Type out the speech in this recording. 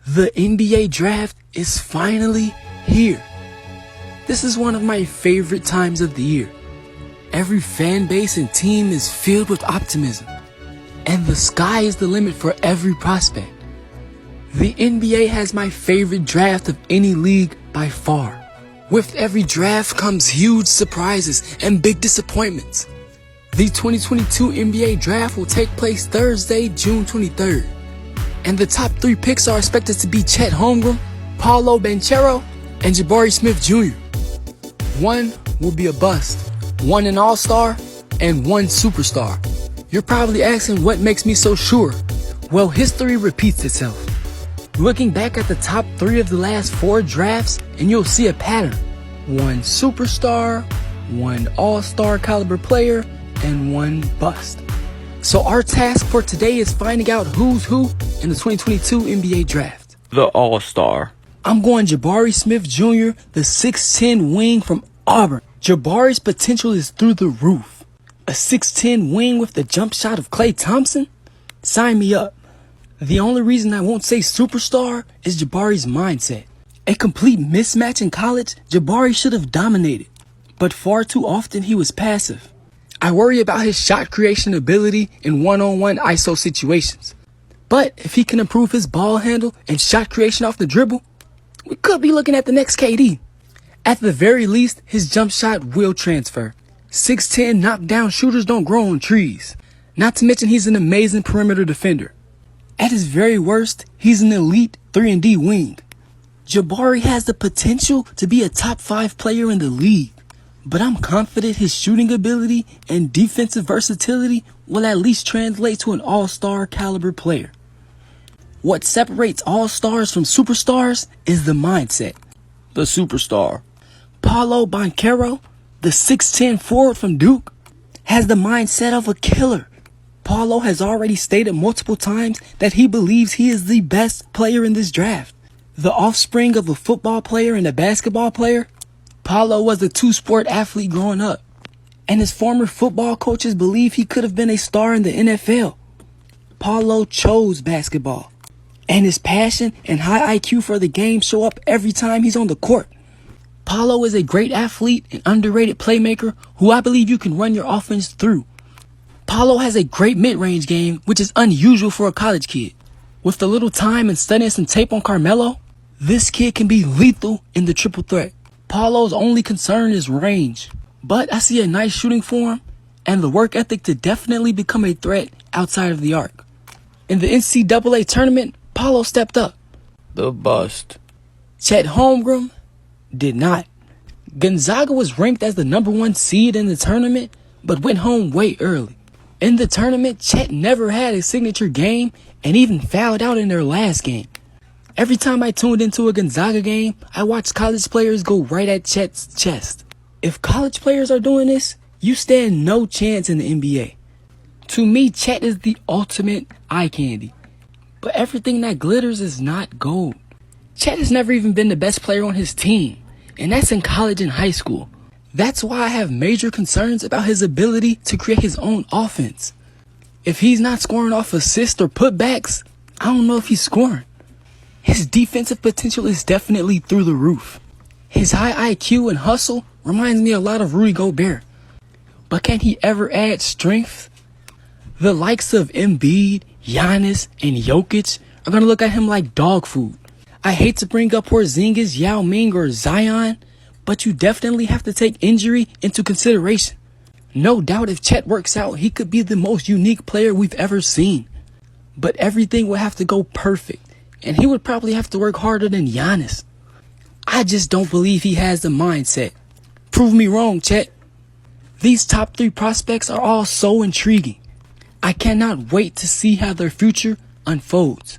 The NBA draft is finally here. This is one of my favorite times of the year. Every fan base and team is filled with optimism, and the sky is the limit for every prospect. The NBA has my favorite draft of any league by far. With every draft comes huge surprises and big disappointments. The 2022 NBA draft will take place Thursday, June 23rd. And the top 3 picks are expected to be Chet Holmgren, Paolo Banchero, and Jabari Smith Jr. One will be a bust, one an all-star, and one superstar. You're probably asking what makes me so sure. Well, history repeats itself. Looking back at the top 3 of the last 4 drafts, and you'll see a pattern. One superstar, one all-star caliber player, and one bust. So our task for today is finding out who's who in the 2022 NBA draft. The All-Star. I'm going Jabari Smith Jr., the 6'10 wing from Auburn. Jabari's potential is through the roof. A 6'10 wing with the jump shot of Klay Thompson? Sign me up. The only reason I won't say superstar is Jabari's mindset. A complete mismatch in college, Jabari should have dominated, but far too often he was passive. I worry about his shot creation ability in one-on-one ISO situations. But if he can improve his ball handle and shot creation off the dribble, we could be looking at the next KD. At the very least, his jump shot will transfer. 6'10 knockdown shooters don't grow on trees. Not to mention he's an amazing perimeter defender. At his very worst, he's an elite 3-and-D wing. Jabari has the potential to be a top 5 player in the league. But I'm confident his shooting ability and defensive versatility will at least translate to an all-star caliber player. What separates all-stars from superstars is the mindset. The superstar. Paolo Banchero, the 6'10 forward from Duke, has the mindset of a killer. Paolo has already stated multiple times that he believes he is the best player in this draft. The offspring of a football player and a basketball player, Paolo was a 2-sport athlete growing up, and his former football coaches believe he could have been a star in the NFL. Paolo chose basketball, and his passion and high IQ for the game show up every time he's on the court. Paolo is a great athlete and underrated playmaker who I believe you can run your offense through. Paolo has a great mid-range game, which is unusual for a college kid. With a little time and studying some tape on Carmelo, this kid can be lethal in the triple threat. Paolo's only concern is range, but I see a nice shooting form and the work ethic to definitely become a threat outside of the arc. In the NCAA tournament, Paolo stepped up. The bust. Chet Holmgren did not. Gonzaga was ranked as the #1 seed in the tournament, but went home way early. In the tournament, Chet never had a signature game and even fouled out in their last game. Every time I tuned into a Gonzaga game, I watched college players go right at Chet's chest. If college players are doing this, you stand no chance in the NBA. To me, Chet is the ultimate eye candy. But everything that glitters is not gold. Chet has never even been the best player on his team, and that's in college and high school. That's why I have major concerns about his ability to create his own offense. If he's not scoring off assists or putbacks, I don't know if he's scoring. His defensive potential is definitely through the roof. His high IQ and hustle reminds me a lot of Rudy Gobert. But can he ever add strength? The likes of Embiid, Giannis, and Jokic are going to look at him like dog food. I hate to bring up Porzingis, Yao Ming, or Zion, but you definitely have to take injury into consideration. No doubt if Chet works out, he could be the most unique player we've ever seen. But everything will have to go perfect. And he would probably have to work harder than Giannis. I just don't believe he has the mindset. Prove me wrong, Chet. These top 3 prospects are all so intriguing. I cannot wait to see how their future unfolds.